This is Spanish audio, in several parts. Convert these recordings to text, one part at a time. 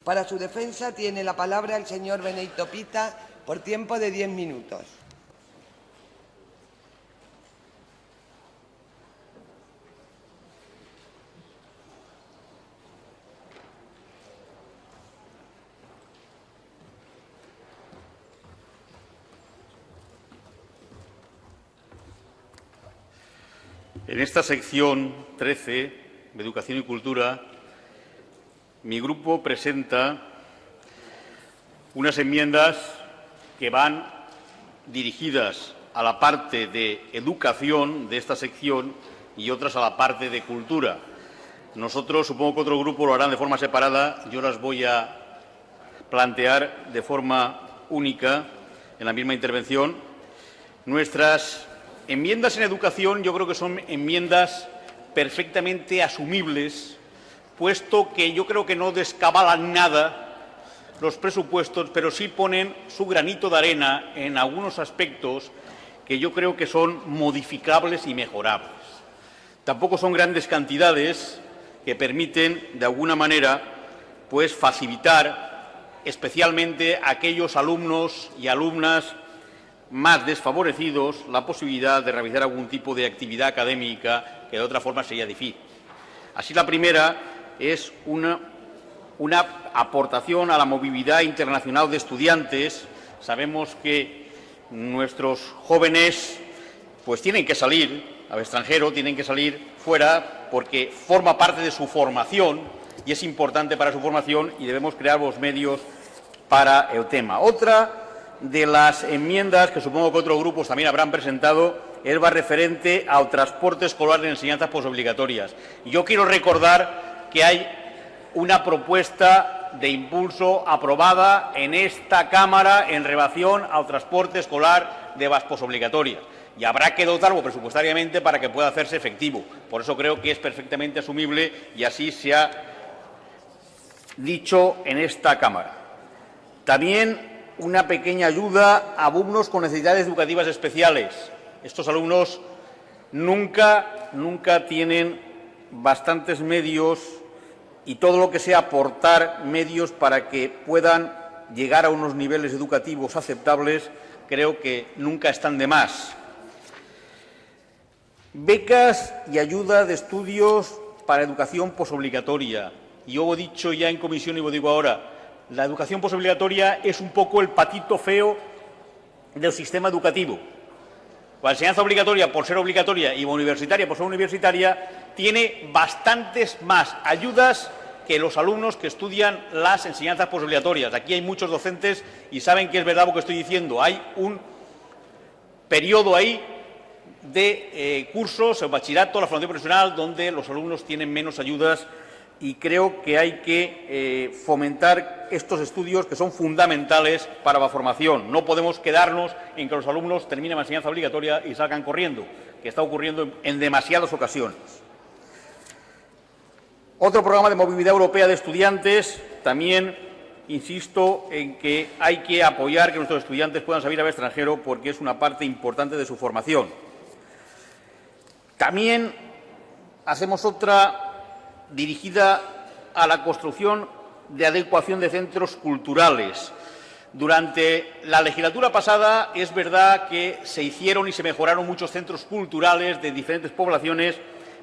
Para su defensa tiene la palabra el señor Benito Pita por tiempo de 10 minutos. En esta sección 13, de Educación y Cultura, mi grupo presenta unas enmiendas que van dirigidas a la parte de educación de esta sección y otras a la parte de cultura. Nosotros, supongo que otro grupo lo harán de forma separada, yo las voy a plantear de forma única en la misma intervención. Nuestras enmiendas en educación yo creo que son enmiendas perfectamente asumibles, puesto que yo creo que no descabalan nada los presupuestos, pero sí ponen su granito de arena en algunos aspectos que yo creo que son modificables y mejorables. Tampoco son grandes cantidades que permiten, de alguna manera, pues facilitar especialmente a aquellos alumnos y alumnas más desfavorecidos la posibilidad de realizar algún tipo de actividad académica que de otra forma sería difícil. Así, la primera es una aportación a la movilidad internacional de estudiantes. Sabemos que nuestros jóvenes pues tienen que salir al extranjero, tienen que salir fuera porque forma parte de su formación y es importante para su formación y debemos crear los medios para el tema. Otra de las enmiendas que supongo que otros grupos también habrán presentado es va referente al transporte escolar de enseñanzas posobligatorias. Y yo quiero recordar que hay una propuesta de impulso aprobada en esta Cámara en relación al transporte escolar de las posobligatorias. Y habrá que dotarlo presupuestariamente para que pueda hacerse efectivo. Por eso creo que es perfectamente asumible y así se ha dicho en esta Cámara. También una pequeña ayuda a alumnos con necesidades educativas especiales. Estos alumnos nunca tienen bastantes medios y todo lo que sea aportar medios para que puedan llegar a unos niveles educativos aceptables creo que nunca están de más. Becas y ayuda de estudios para educación posobligatoria. Yo he dicho ya en comisión y lo digo ahora, la educación posobligatoria es un poco el patito feo del sistema educativo. La enseñanza obligatoria, por ser obligatoria, y universitaria, por ser universitaria, tiene bastantes más ayudas que los alumnos que estudian las enseñanzas posobligatorias. Aquí hay muchos docentes y saben que es verdad lo que estoy diciendo. Hay un periodo ahí de cursos, el bachillerato, la formación profesional, donde los alumnos tienen menos ayudas y creo que hay que fomentar estos estudios que son fundamentales para la formación. No podemos quedarnos en que los alumnos terminen la enseñanza obligatoria y salgan corriendo, que está ocurriendo en demasiadas ocasiones. Otro programa de movilidad europea de estudiantes, también insisto en que hay que apoyar que nuestros estudiantes puedan salir al extranjero porque es una parte importante de su formación. También hacemos otra dirigida a la construcción de adecuación de centros culturales. Durante la legislatura pasada es verdad que se hicieron y se mejoraron muchos centros culturales de diferentes poblaciones,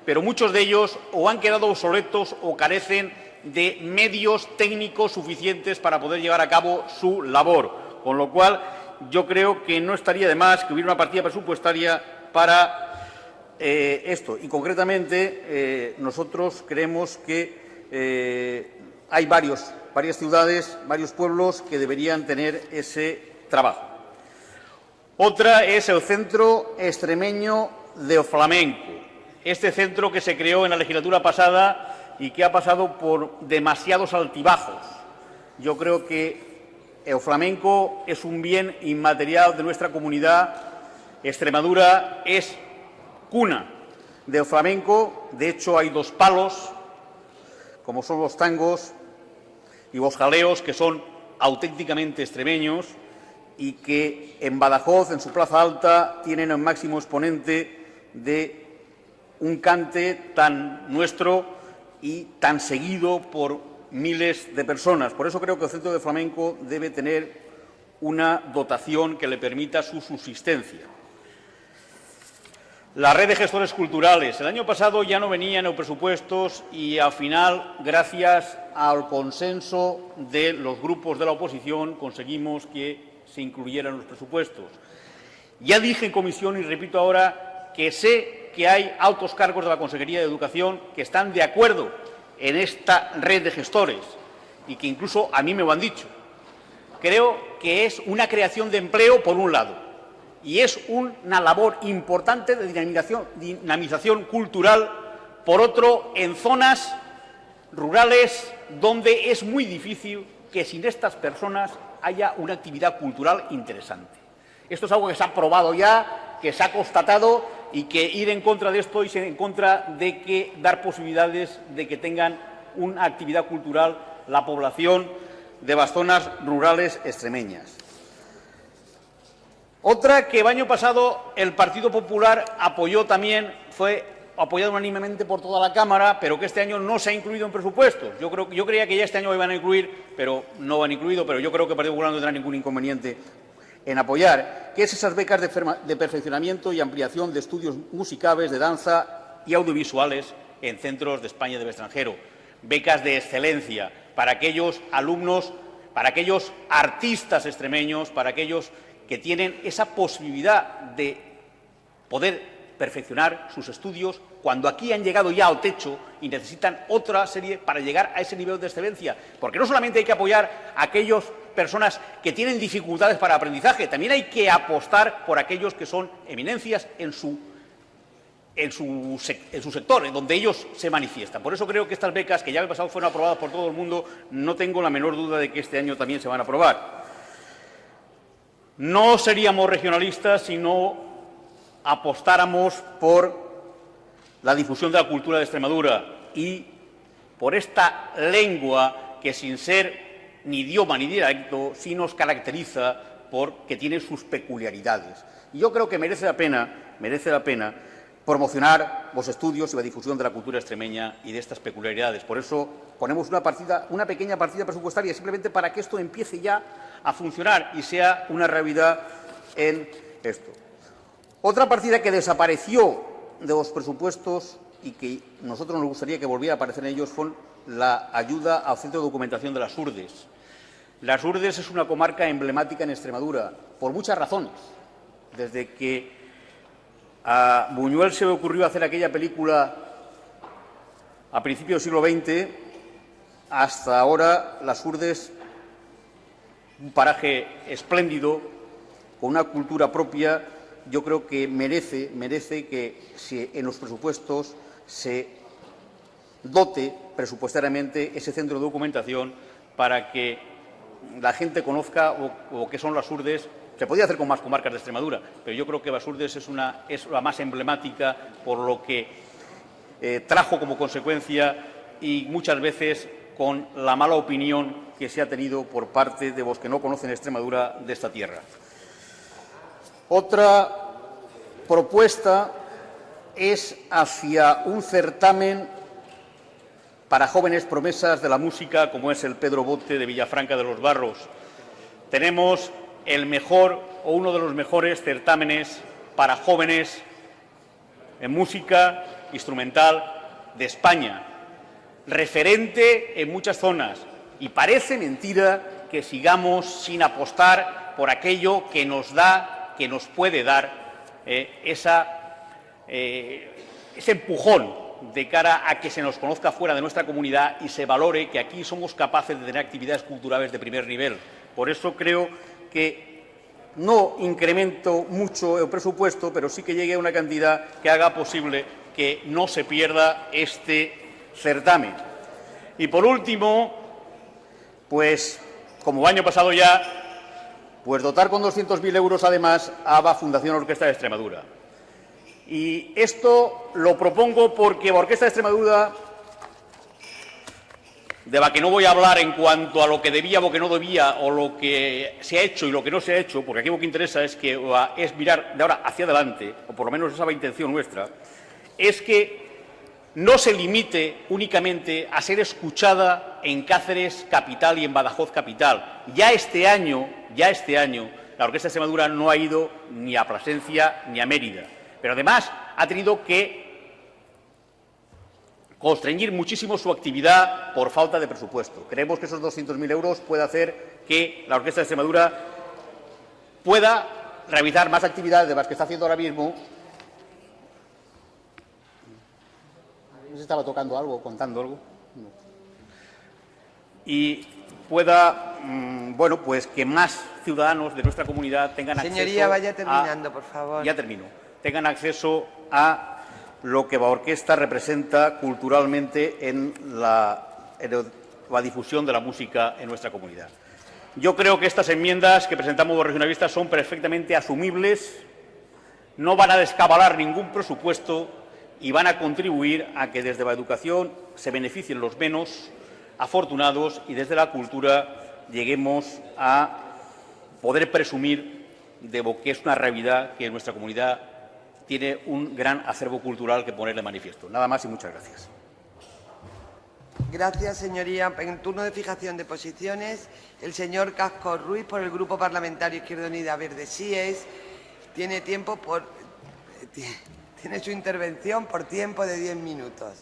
pero muchos de ellos o han quedado obsoletos o carecen de medios técnicos suficientes para poder llevar a cabo su labor. Con lo cual, yo creo que no estaría de más que hubiera una partida presupuestaria para esto. Y concretamente, nosotros creemos que hay varias ciudades, varios pueblos que deberían tener ese trabajo. Otra es el Centro Extremeño de Flamenco. Este centro que se creó en la legislatura pasada y que ha pasado por demasiados altibajos. Yo creo que el flamenco es un bien inmaterial de nuestra comunidad. Extremadura es cuna del flamenco. De hecho, hay dos palos, como son los tangos y los jaleos, que son auténticamente extremeños y que en Badajoz, en su plaza alta, tienen el máximo exponente de un cante tan nuestro y tan seguido por miles de personas. Por eso creo que el Centro de Flamenco debe tener una dotación que le permita su subsistencia. La red de gestores culturales. El año pasado ya no venía en los presupuestos y, al final, gracias al consenso de los grupos de la oposición, conseguimos que se incluyera en los presupuestos. Ya dije en comisión y repito ahora que sé que hay altos cargos de la Consejería de Educación que están de acuerdo en esta red de gestores y que incluso a mí me lo han dicho. Creo que es una creación de empleo, por un lado, y es una labor importante de dinamización cultural, por otro, en zonas rurales donde es muy difícil que sin estas personas haya una actividad cultural interesante. Esto es algo que se ha probado ya, que se ha constatado, y que ir en contra de esto y en contra de que dar posibilidades de que tengan una actividad cultural la población de las zonas rurales extremeñas. Otra que el año pasado el Partido Popular apoyó también, fue apoyado unánimemente por toda la Cámara, pero que este año no se ha incluido en presupuestos. Yo creía que ya este año lo iban a incluir, pero no lo han incluido, pero yo creo que el Partido Popular no tendrá ningún inconveniente en apoyar, que es esas becas de perfeccionamiento y ampliación de estudios musicales, de danza y audiovisuales en centros de España y del extranjero. Becas de excelencia para aquellos alumnos, para aquellos artistas extremeños, para aquellos que tienen esa posibilidad de poder perfeccionar sus estudios cuando aquí han llegado ya al techo y necesitan otra serie para llegar a ese nivel de excelencia. Porque no solamente hay que apoyar a aquellas personas que tienen dificultades para aprendizaje, también hay que apostar por aquellos que son eminencias en su sector, en donde ellos se manifiestan. Por eso creo que estas becas, que ya el pasado fueron aprobadas por todo el mundo, no tengo la menor duda de que este año también se van a aprobar. No seríamos regionalistas si no apostáramos por la difusión de la cultura de Extremadura y por esta lengua que, sin ser ni idioma ni dialecto, sí nos caracteriza porque tiene sus peculiaridades. Y yo creo que merece la pena promocionar los estudios y la difusión de la cultura extremeña y de estas peculiaridades. Por eso ponemos una pequeña partida presupuestaria, simplemente para que esto empiece ya a funcionar y sea una realidad en esto. Otra partida que desapareció de los presupuestos y que nosotros nos gustaría que volviera a aparecer en ellos fue la ayuda al Centro de Documentación de las Urdes. Las Urdes es una comarca emblemática en Extremadura, por muchas razones. Desde que a Buñuel se le ocurrió hacer aquella película a principios del siglo XX, hasta ahora las Urdes, un paraje espléndido, con una cultura propia, yo creo que merece que en los presupuestos se dote presupuestariamente ese centro de documentación para que la gente conozca lo que son las Urdes. Se podía hacer con más comarcas de Extremadura, pero yo creo que las Urdes es la más emblemática por lo que trajo como consecuencia y muchas veces con la mala opinión que se ha tenido por parte de los que no conocen Extremadura de esta tierra. Otra propuesta es hacia un certamen para jóvenes promesas de la música, como es el Pedro Bote de Villafranca de los Barros. Tenemos el mejor o uno de los mejores certámenes para jóvenes en música instrumental de España, referente en muchas zonas, y parece mentira que sigamos sin apostar por aquello que nos puede dar ese empujón de cara a que se nos conozca fuera de nuestra comunidad y se valore que aquí somos capaces de tener actividades culturales de primer nivel. Por eso creo que no incremento mucho el presupuesto, pero sí que llegue a una cantidad que haga posible que no se pierda este certamen. Y por último, pues como el año pasado ya, pues dotar con 200.000 euros además a la Fundación Orquesta de Extremadura. Y esto lo propongo porque la Orquesta de Extremadura, de la que no voy a hablar en cuanto a lo que debía o lo que no debía, o lo que se ha hecho y lo que no se ha hecho, porque aquí lo que interesa es mirar de ahora hacia adelante, o por lo menos esa es la intención nuestra, es que no se limite únicamente a ser escuchada en Cáceres capital y en Badajoz capital. Ya este año, la Orquesta de Extremadura no ha ido ni a Plasencia ni a Mérida, pero además ha tenido que constreñir muchísimo su actividad por falta de presupuesto. Creemos que esos 200.000 euros puede hacer que la Orquesta de Extremadura pueda realizar más actividades de las que está haciendo ahora mismo. ¿No se estaba tocando algo, contando algo? No. Y pueda, bueno, pues que más ciudadanos de nuestra comunidad tengan acceso. Señoría, vaya terminando, por favor. Ya termino. Tengan acceso a lo que la orquesta representa culturalmente en la difusión de la música en nuestra comunidad. Yo creo que estas enmiendas que presentamos los regionalistas son perfectamente asumibles, no van a descabalar ningún presupuesto y van a contribuir a que desde la educación se beneficien los menos afortunados y desde la cultura lleguemos a poder presumir de lo que es una realidad que en nuestra comunidad tiene un gran acervo cultural que poner de manifiesto. Nada más y muchas gracias. Gracias, señoría. En turno de fijación de posiciones, el señor Casco Ruiz, por el Grupo Parlamentario Izquierda Unida Verde Síes, tiene su intervención por tiempo de 10 minutos.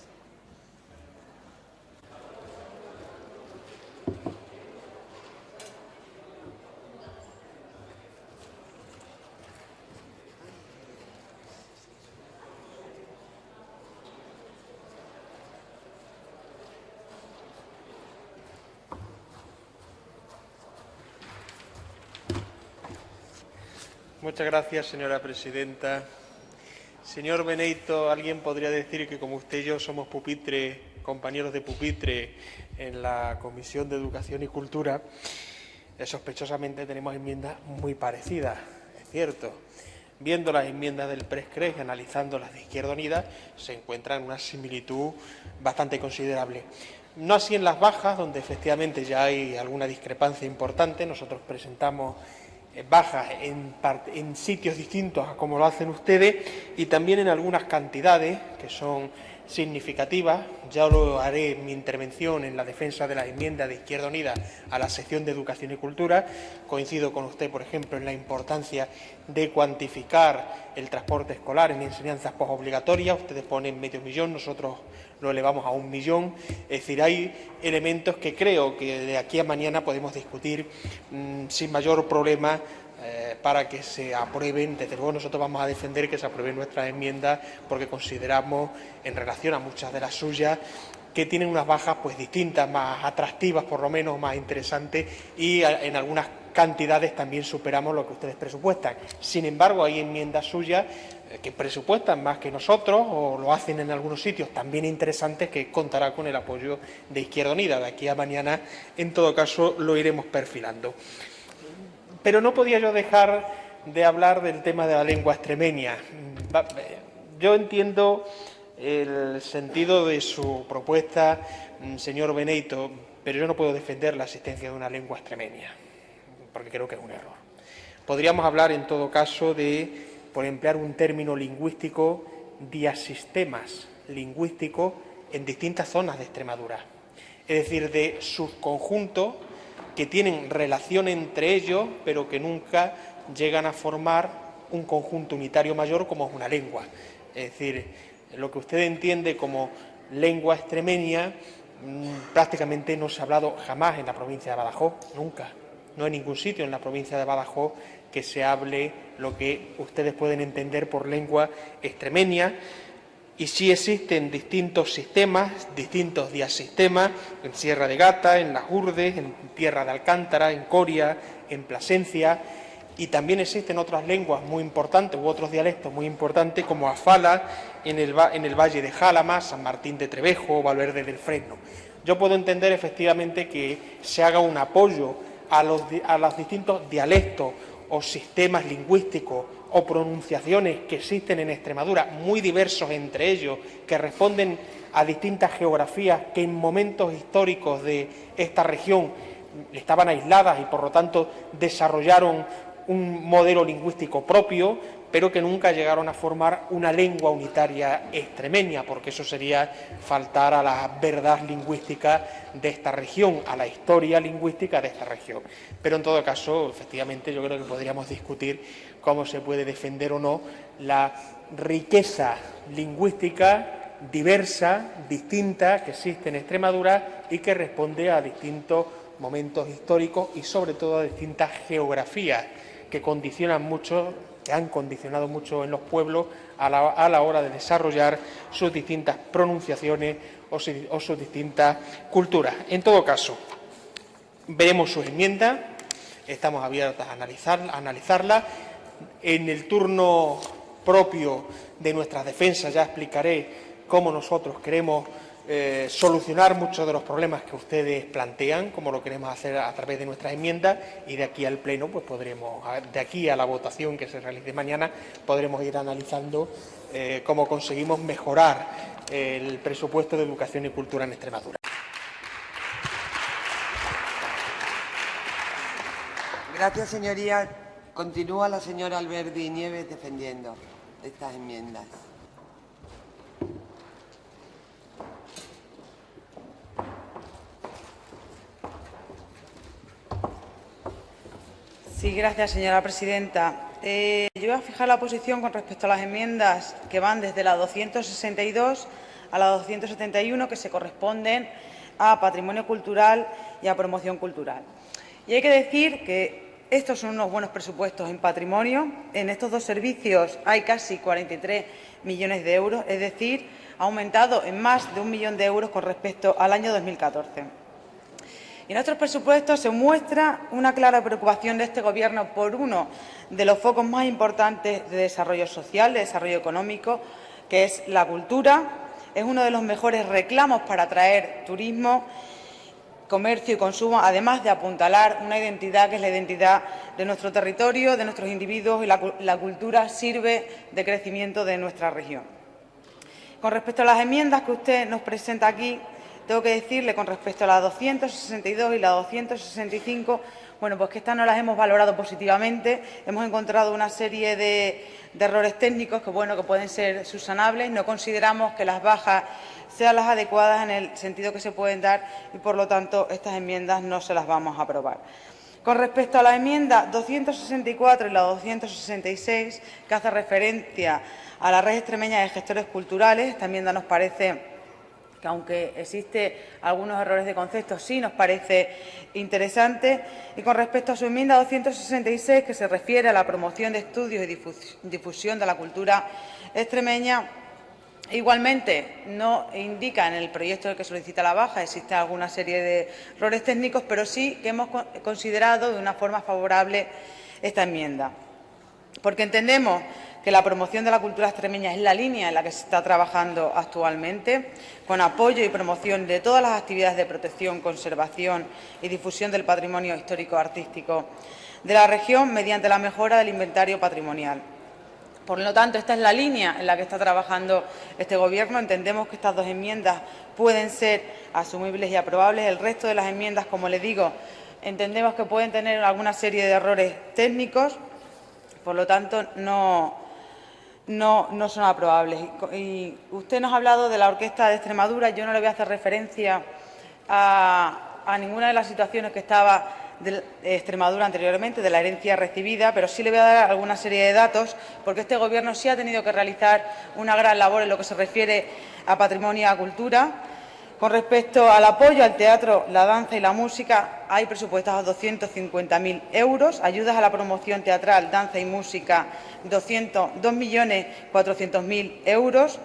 Muchas gracias, señora presidenta. Señor Beneito, alguien podría decir que como usted y yo somos compañeros de pupitre en la Comisión de Educación y Cultura, sospechosamente tenemos enmiendas muy parecidas, es cierto. Viendo las enmiendas del PRESCRES y analizando las de Izquierda Unida, se encuentran una similitud bastante considerable. No así en las bajas, donde efectivamente ya hay alguna discrepancia importante. Nosotros presentamos bajas en sitios distintos a como lo hacen ustedes y también en algunas cantidades que son significativas. Ya lo haré en mi intervención en la defensa de las enmiendas de Izquierda Unida a la sección de Educación y Cultura. Coincido con usted, por ejemplo, en la importancia de cuantificar el transporte escolar en enseñanzas postobligatorias. Ustedes ponen 500.000, nosotros lo elevamos a 1 millón. Es decir, hay elementos que creo que de aquí a mañana podemos discutir sin mayor problema para que se aprueben. Desde luego nosotros vamos a defender que se aprueben nuestras enmiendas porque consideramos, en relación a muchas de las suyas, que tienen unas bajas pues distintas, más atractivas, por lo menos más interesantes, y en algunas cantidades también superamos lo que ustedes presupuestan. Sin embargo, hay enmiendas suyas que presupuestan más que nosotros o lo hacen en algunos sitios también interesantes que contará con el apoyo de Izquierda Unida. De aquí a mañana, en todo caso, lo iremos perfilando. Pero no podía yo dejar de hablar del tema de la lengua extremeña. Yo entiendo el sentido de su propuesta, señor Beneito, pero yo no puedo defender la existencia de una lengua extremeña, porque creo que es un error. Podríamos hablar, en todo caso, de, por emplear un término lingüístico, diasistemas lingüísticos en distintas zonas de Extremadura. Es decir, de subconjuntos que tienen relación entre ellos, pero que nunca llegan a formar un conjunto unitario mayor como es una lengua. Es decir, lo que usted entiende como lengua extremeña prácticamente no se ha hablado jamás en la provincia de Badajoz, nunca. No hay ningún sitio en la provincia de Badajoz que se hable lo que ustedes pueden entender por lengua extremeña. Y sí existen distintos sistemas, distintos diasistemas, en Sierra de Gata, en Las Urdes, en Tierra de Alcántara, en Coria, en Plasencia, y también existen otras lenguas muy importantes u otros dialectos muy importantes como Afala, en el Valle de Jálama, San Martín de Trevejo o Valverde del Fresno. Yo puedo entender efectivamente que se haga un apoyo a los distintos dialectos o sistemas lingüísticos o pronunciaciones que existen en Extremadura, muy diversos entre ellos, que responden a distintas geografías que en momentos históricos de esta región estaban aisladas y, por lo tanto, desarrollaron un modelo lingüístico propio, pero que nunca llegaron a formar una lengua unitaria extremeña, porque eso sería faltar a la verdad lingüística de esta región, a la historia lingüística de esta región. Pero en todo caso, efectivamente, yo creo que podríamos discutir cómo se puede defender o no la riqueza lingüística diversa, distinta, que existe en Extremadura y que responde a distintos momentos históricos y sobre todo a distintas geografías que condicionan mucho, que han condicionado mucho en los pueblos a la hora de desarrollar sus distintas pronunciaciones o sus distintas culturas. En todo caso, veremos sus enmiendas, estamos abiertos a analizarlas. En el turno propio de nuestras defensas ya explicaré cómo nosotros queremos solucionar muchos de los problemas que ustedes plantean, cómo lo queremos hacer a través de nuestras enmiendas, y de aquí al Pleno, pues podremos, de aquí a la votación que se realice mañana, podremos ir analizando cómo conseguimos mejorar el presupuesto de educación y cultura en Extremadura. Gracias, señoría. Continúa la señora Alberdi Nieves defendiendo estas enmiendas. Sí, gracias, señora presidenta. Yo voy a fijar la posición con respecto a las enmiendas que van desde la 262 a la 271, que se corresponden a patrimonio cultural y a promoción cultural. Y hay que decir que estos son unos buenos presupuestos en patrimonio. En estos dos servicios hay casi 43 millones de euros, es decir, ha aumentado en más de 1 millón de euros con respecto al año 2014. Y en nuestros presupuestos se muestra una clara preocupación de este Gobierno por uno de los focos más importantes de desarrollo social, de desarrollo económico, que es la cultura. Es uno de los mejores reclamos para atraer turismo, comercio y consumo, además de apuntalar una identidad que es la identidad de nuestro territorio, de nuestros individuos, y la cultura sirve de crecimiento de nuestra región. Con respecto a las enmiendas que usted nos presenta aquí, tengo que decirle con respecto a la 262 y la 265, bueno, pues que estas no las hemos valorado positivamente. Hemos encontrado una serie de errores técnicos que pueden ser subsanables. No consideramos que las bajas sean las adecuadas en el sentido que se pueden dar y, por lo tanto, estas enmiendas no se las vamos a aprobar. Con respecto a la enmienda 264 y la 266, que hace referencia a la Red Extremeña de Gestores Culturales, esta enmienda nos parece que, aunque existen algunos errores de concepto, sí nos parece interesante. Y con respecto a su enmienda 266, que se refiere a la promoción de estudios y difusión de la cultura extremeña, igualmente no indica en el proyecto del que solicita la baja, existe alguna serie de errores técnicos, pero sí que hemos considerado de una forma favorable esta enmienda, porque entendemos que la promoción de la cultura extremeña es la línea en la que se está trabajando actualmente, con apoyo y promoción de todas las actividades de protección, conservación y difusión del patrimonio histórico-artístico de la región mediante la mejora del inventario patrimonial. Por lo tanto, esta es la línea en la que está trabajando este Gobierno. Entendemos que estas dos enmiendas pueden ser asumibles y aprobables. El resto de las enmiendas, como le digo, entendemos que pueden tener alguna serie de errores técnicos, por lo tanto, no son aprobables. Y usted nos ha hablado de la Orquesta de Extremadura. Yo no le voy a hacer referencia a ninguna de las situaciones que estaba de Extremadura anteriormente, de la herencia recibida, pero sí le voy a dar alguna serie de datos, porque este Gobierno sí ha tenido que realizar una gran labor en lo que se refiere a patrimonio y a cultura. Con respecto al apoyo al teatro, la danza y la música, hay presupuestados 250.000 euros, ayudas a la promoción teatral, danza y música, 2.400.000 euros,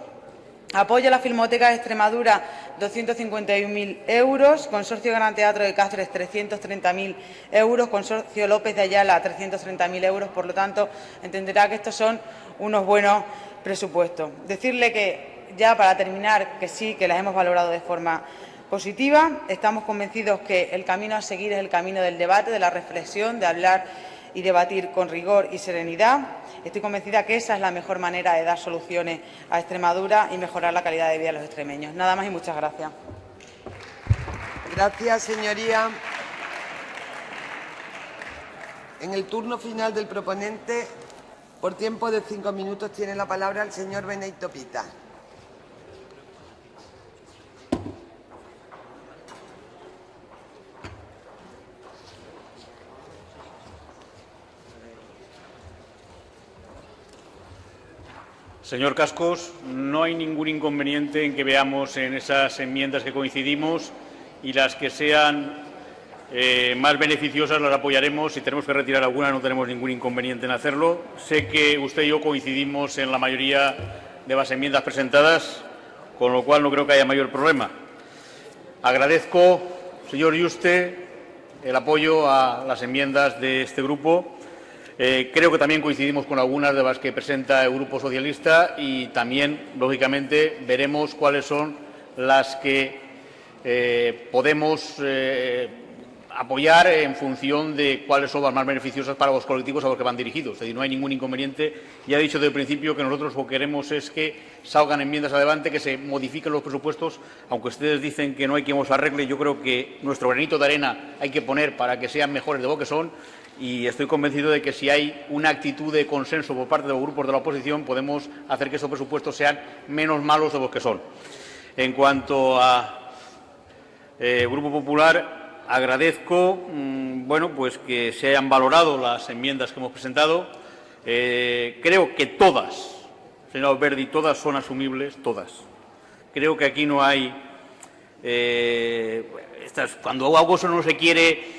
apoyo a la Filmoteca de Extremadura, 251.000 euros, Consorcio Gran Teatro de Cáceres, 330.000 euros, Consorcio López de Ayala, 330.000 euros. Por lo tanto, entenderá que estos son unos buenos presupuestos. Decirle que, ya para terminar, que sí, que las hemos valorado de forma positiva. Estamos convencidos que el camino a seguir es el camino del debate, de la reflexión, de hablar y debatir con rigor y serenidad. Estoy convencida que esa es la mejor manera de dar soluciones a Extremadura y mejorar la calidad de vida de los extremeños. Nada más y muchas gracias. Gracias, señoría. En el turno final del proponente, por tiempo de 5 minutos, tiene la palabra el señor Benito Pita. Señor Cascos, no hay ningún inconveniente en que veamos en esas enmiendas que coincidimos y las que sean más beneficiosas las apoyaremos. Si tenemos que retirar alguna, no tenemos ningún inconveniente en hacerlo. Sé que usted y yo coincidimos en la mayoría de las enmiendas presentadas, con lo cual no creo que haya mayor problema. Agradezco, señor Yuste, el apoyo a las enmiendas de este grupo. Creo que también coincidimos con algunas de las que presenta el Grupo Socialista y también, lógicamente, veremos cuáles son las que podemos apoyar en función de cuáles son las más beneficiosas para los colectivos a los que van dirigidos. Es decir, no hay ningún inconveniente. Ya he dicho desde el principio que nosotros lo que queremos es que salgan enmiendas adelante, que se modifiquen los presupuestos. Aunque ustedes dicen que no hay quien los arregle, yo creo que nuestro granito de arena hay que poner para que sean mejores de lo que son. Y estoy convencido de que si hay una actitud de consenso por parte de los grupos de la oposición, podemos hacer que estos presupuestos sean menos malos de los que son. En cuanto a Grupo Popular, agradezco pues que se hayan valorado las enmiendas que hemos presentado. Creo que todas, señor Alberdi, todas son asumibles, todas. Creo que aquí no hay cuando algo no se quiere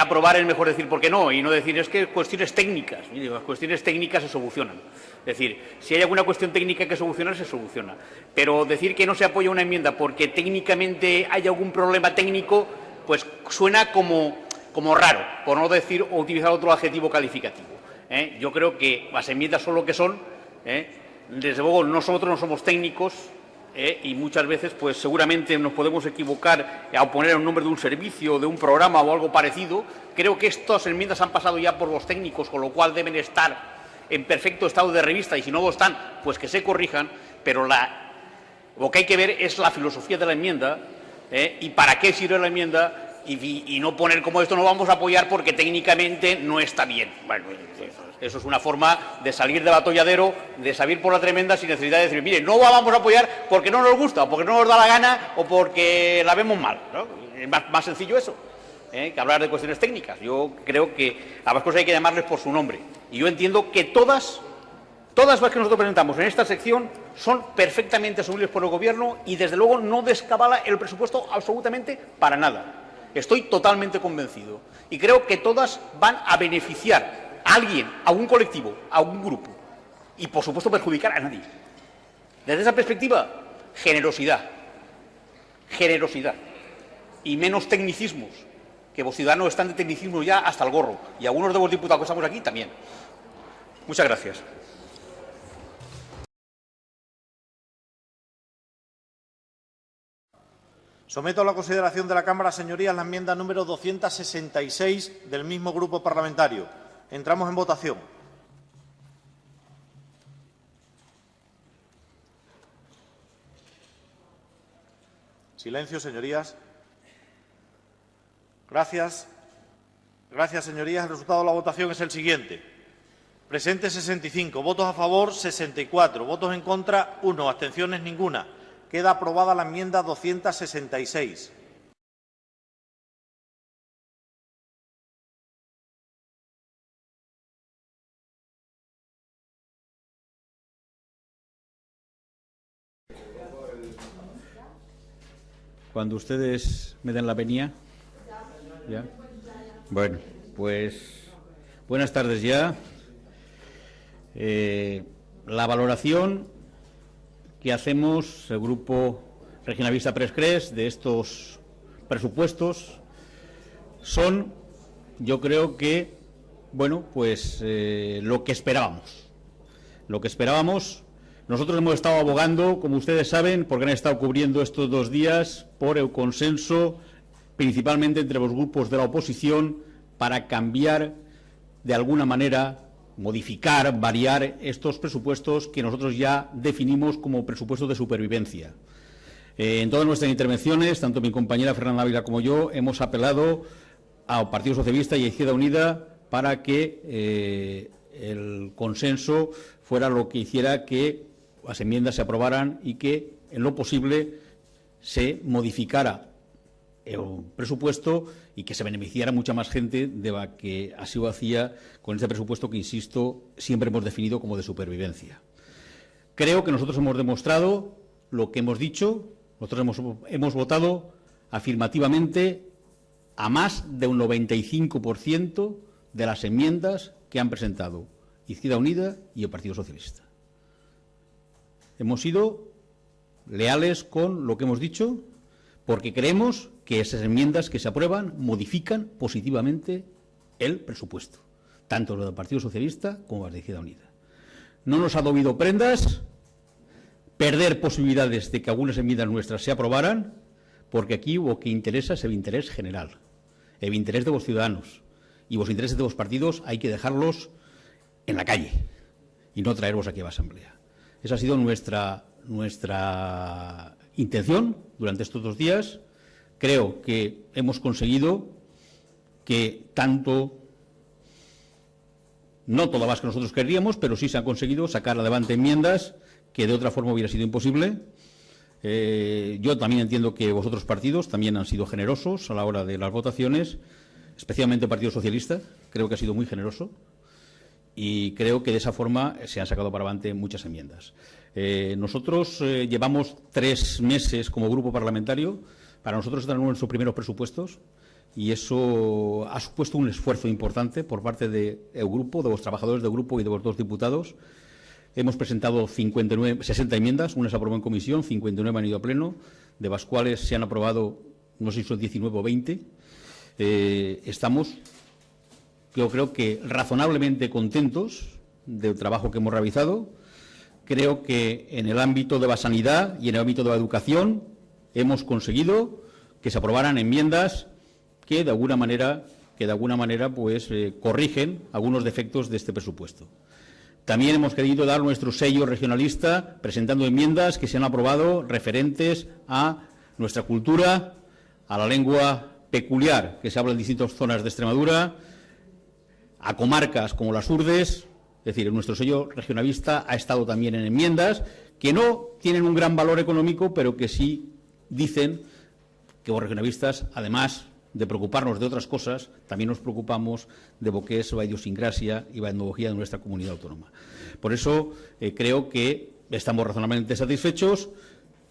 aprobar, es mejor decir por qué no y no decir es que cuestiones técnicas. Mire, las cuestiones técnicas se solucionan. Es decir, si hay alguna cuestión técnica que solucionar, se soluciona. Pero decir que no se apoya una enmienda porque técnicamente hay algún problema técnico, pues suena como raro, por no decir o utilizar otro adjetivo calificativo. Yo creo que las enmiendas son lo que son. Desde luego, nosotros no somos técnicos. Y muchas veces, pues seguramente nos podemos equivocar a poner un nombre de un servicio, de un programa o algo parecido. Creo que estas enmiendas han pasado ya por los técnicos, con lo cual deben estar en perfecto estado de revista y si no lo están, pues que se corrijan. Pero lo que hay que ver es la filosofía de la enmienda y para qué sirve la enmienda y no poner como esto no vamos a apoyar porque técnicamente no está bien. Bueno, eso es una forma de salir del atolladero, de salir por la tremenda sin necesidad de decir, mire, no vamos a apoyar porque no nos gusta, o porque no nos da la gana o porque la vemos mal, ¿no? Es más sencillo eso, que hablar de cuestiones técnicas. Yo creo que a las cosas hay que llamarles por su nombre. Y yo entiendo que todas las que nosotros presentamos en esta sección son perfectamente asumibles por el Gobierno y, desde luego, no descabala el presupuesto absolutamente para nada. Estoy totalmente convencido. Y creo que todas van a beneficiar a alguien, a un colectivo, a un grupo y, por supuesto, perjudicar a nadie. Desde esa perspectiva, generosidad y menos tecnicismos, que los ciudadanos están de tecnicismo ya hasta el gorro y algunos de los diputados que estamos aquí también. Muchas gracias. Someto a la consideración de la Cámara, señorías, la enmienda número 266 del mismo grupo parlamentario. Entramos en votación. Silencio, señorías. Gracias. Gracias, señorías. El resultado de la votación es el siguiente. Presentes 65, votos a favor 64, votos en contra 1, abstenciones ninguna. Queda aprobada la enmienda 266. Cuando ustedes me den la venia. ¿Ya? Bueno, pues buenas tardes ya. La valoración que hacemos el Grupo Regionalista Prescres de estos presupuestos son, yo creo que, bueno, pues lo que esperábamos. Lo que esperábamos. Nosotros hemos estado abogando, como ustedes saben, porque han estado cubriendo estos 2 días, por el consenso, principalmente entre los grupos de la oposición, para cambiar, de alguna manera, modificar, variar estos presupuestos que nosotros ya definimos como presupuestos de supervivencia. En todas nuestras intervenciones, tanto mi compañera Fernanda Ávila como yo, hemos apelado al Partido Socialista y a Izquierda Unida para que el consenso fuera lo que hiciera que las enmiendas se aprobaran y que, en lo posible, se modificara el presupuesto y que se beneficiara mucha más gente de la que así lo hacía con este presupuesto que, insisto, siempre hemos definido como de supervivencia. Creo que nosotros hemos demostrado lo que hemos dicho. Nosotros hemos votado afirmativamente a más de un 95% de las enmiendas que han presentado Izquierda Unida y el Partido Socialista. Hemos sido leales con lo que hemos dicho, porque creemos que esas enmiendas que se aprueban modifican positivamente el presupuesto, tanto lo del Partido Socialista como las de Izquierda Unida. No nos ha dobido prendas perder posibilidades de que algunas enmiendas nuestras se aprobaran, porque aquí lo que interesa es el interés general, el interés de los ciudadanos, y los intereses de los partidos hay que dejarlos en la calle y no traerlos aquí a la Asamblea. Esa ha sido nuestra intención durante estos 2 días. Creo que hemos conseguido que no todas las que nosotros queríamos, pero sí se han conseguido sacar adelante enmiendas que de otra forma hubiera sido imposible. Yo también entiendo que vosotros partidos también han sido generosos a la hora de las votaciones, especialmente el Partido Socialista, creo que ha sido muy generoso. Y creo que de esa forma se han sacado para adelante muchas enmiendas. Nosotros llevamos 3 meses como grupo parlamentario. Para nosotros están en nuestros primeros presupuestos y eso ha supuesto un esfuerzo importante por parte del grupo, de los trabajadores del grupo y de los 2 diputados. Hemos presentado 60 enmiendas, una se aprobó en comisión, 59 han ido a pleno, de las cuales se han aprobado, no sé si son 19 o 20. Estamos, yo creo que razonablemente contentos del trabajo que hemos realizado. Creo que en el ámbito de la sanidad y en el ámbito de la educación hemos conseguido que se aprobaran enmiendas que de alguna manera pues corrigen algunos defectos de este presupuesto. También hemos querido dar nuestro sello regionalista presentando enmiendas que se han aprobado referentes a nuestra cultura, a la lengua peculiar que se habla en distintas zonas de Extremadura, a comarcas como las Urdes. Es decir, nuestro sello regionalista ha estado también en enmiendas que no tienen un gran valor económico, pero que sí dicen que los regionalistas, además de preocuparnos de otras cosas, también nos preocupamos de lo que es la idiosincrasia y la etnología de nuestra comunidad autónoma. Por eso creo que estamos razonablemente satisfechos.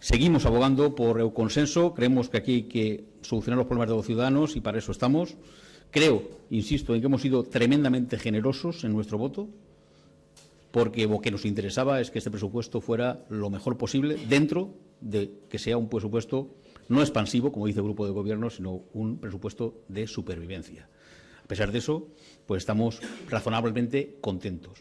Seguimos abogando por el consenso. Creemos que aquí hay que solucionar los problemas de los ciudadanos y para eso estamos. Creo, insisto, en que hemos sido tremendamente generosos en nuestro voto, porque lo que nos interesaba es que este presupuesto fuera lo mejor posible dentro de que sea un presupuesto no expansivo, como dice el grupo de gobierno, sino un presupuesto de supervivencia. A pesar de eso, pues estamos razonablemente contentos.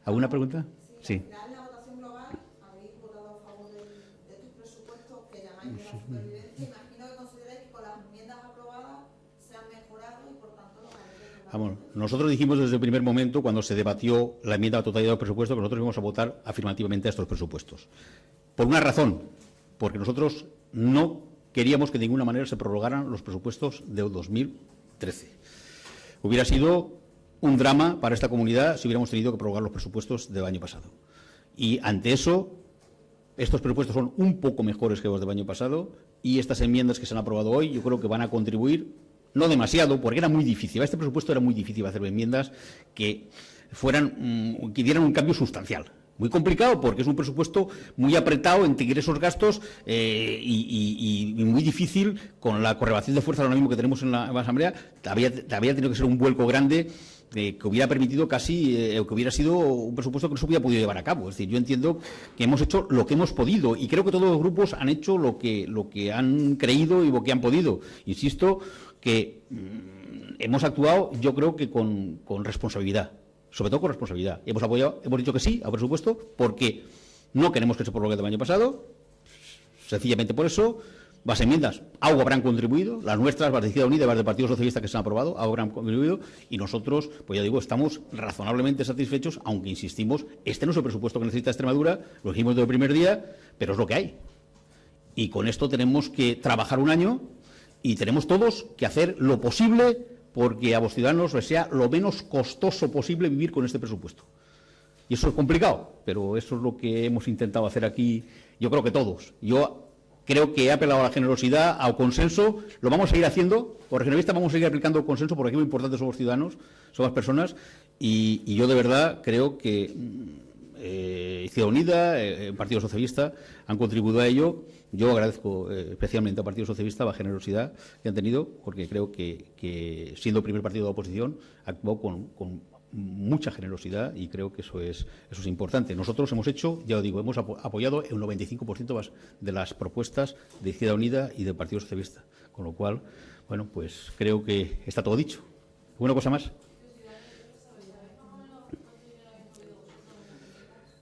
¿Alguna pregunta? Sí. En la votación global habéis votado a favor de estos presupuestos que llamáis de la supervivencia. Imagino que consideráis que con las enmiendas aprobadas se han mejorado y, por tanto, los habéis votado. Nosotros dijimos desde el primer momento, cuando se debatió la enmienda a la totalidad del presupuesto, que nosotros íbamos a votar afirmativamente a estos presupuestos. Por una razón, porque nosotros no queríamos que de ninguna manera se prorrogaran los presupuestos de 2013. Hubiera sido un drama para esta comunidad si hubiéramos tenido que prorrogar los presupuestos del año pasado. Y ante eso, estos presupuestos son un poco mejores que los del año pasado y estas enmiendas que se han aprobado hoy yo creo que van a contribuir, no demasiado, porque era muy difícil. A este presupuesto era muy difícil hacer enmiendas que que dieran un cambio sustancial. Muy complicado porque es un presupuesto muy apretado entre ingresos, gastos y muy difícil con la correlación de fuerzas ahora mismo que tenemos en la Asamblea. Había tenido que ser un vuelco grande que hubiera permitido casi que hubiera sido un presupuesto que no se hubiera podido llevar a cabo. Es decir, yo entiendo que hemos hecho lo que hemos podido y creo que todos los grupos han hecho lo que han creído y lo que han podido. Insisto que hemos actuado, yo creo que con responsabilidad. Sobre todo con responsabilidad. Hemos dicho que sí al presupuesto porque no queremos que se prorrogue del año pasado, sencillamente por eso. Las enmiendas algo habrán contribuido, las nuestras, las de Izquierda Unida y las del Partido Socialista que se han aprobado, algo habrán contribuido y nosotros, pues ya digo, estamos razonablemente satisfechos, aunque insistimos, este no es el presupuesto que necesita Extremadura, lo dijimos desde el primer día, pero es lo que hay. Y con esto tenemos que trabajar un año y tenemos todos que hacer lo posible porque a los ciudadanos les sea lo menos costoso posible vivir con este presupuesto. Y eso es complicado, pero eso es lo que hemos intentado hacer aquí, yo creo que todos. Yo creo que he apelado a la generosidad, al consenso, lo vamos a seguir haciendo. Por regionalista vamos a seguir aplicando el consenso, porque aquí lo importante son los ciudadanos, son las personas, y yo de verdad creo que Izquierda Unida, el Partido Socialista han contribuido a ello. Yo agradezco especialmente al Partido Socialista la generosidad que han tenido, porque creo que siendo el primer partido de oposición, actuó con mucha generosidad, y creo que eso es importante. Nosotros hemos hecho, ya lo digo, hemos apoyado el 95% de las propuestas de Izquierda Unida y del Partido Socialista, con lo cual, bueno, pues creo que está todo dicho. ¿Alguna cosa más?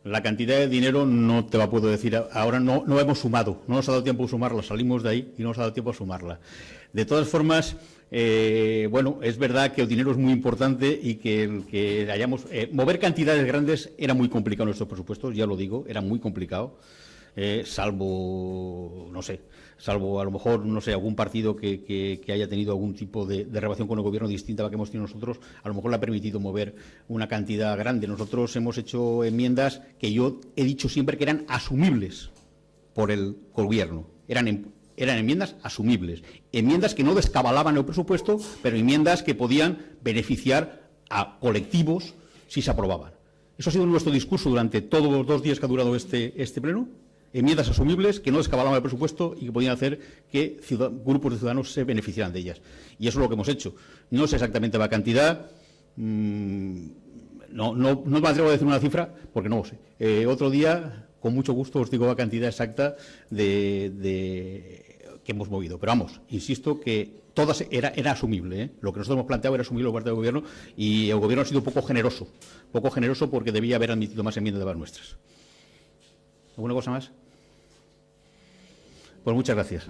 La cantidad de dinero no te la puedo decir ahora, no hemos sumado, no nos ha dado tiempo a sumarla, salimos de ahí y no nos ha dado tiempo a sumarla. De todas formas, bueno, es verdad que el dinero es muy importante y que hayamos... mover cantidades grandes era muy complicado en nuestros presupuestos, ya lo digo, era muy complicado, salvo, no sé, salvo a lo mejor, no sé, algún partido que haya tenido algún tipo de relación con el gobierno distinta a la que hemos tenido nosotros, a lo mejor le ha permitido mover una cantidad grande. Nosotros hemos hecho enmiendas que yo he dicho siempre que eran asumibles por el gobierno, eran enmiendas asumibles, enmiendas que no descabalaban el presupuesto, pero enmiendas que podían beneficiar a colectivos si se aprobaban. Eso ha sido nuestro discurso durante todos los 2 días que ha durado este pleno. Enmiendas asumibles que no descabalaban el presupuesto y que podían hacer que grupos de ciudadanos se beneficiaran de ellas. Y eso es lo que hemos hecho. No sé exactamente la cantidad, no me atrevo a decir una cifra porque no lo sé. Otro día, con mucho gusto, os digo la cantidad exacta que hemos movido. Pero vamos, insisto que todas era asumible, Lo que nosotros hemos planteado era asumible por parte del Gobierno, y el Gobierno ha sido poco generoso porque debía haber admitido más enmiendas de las nuestras. ¿Alguna cosa más? Pues muchas gracias.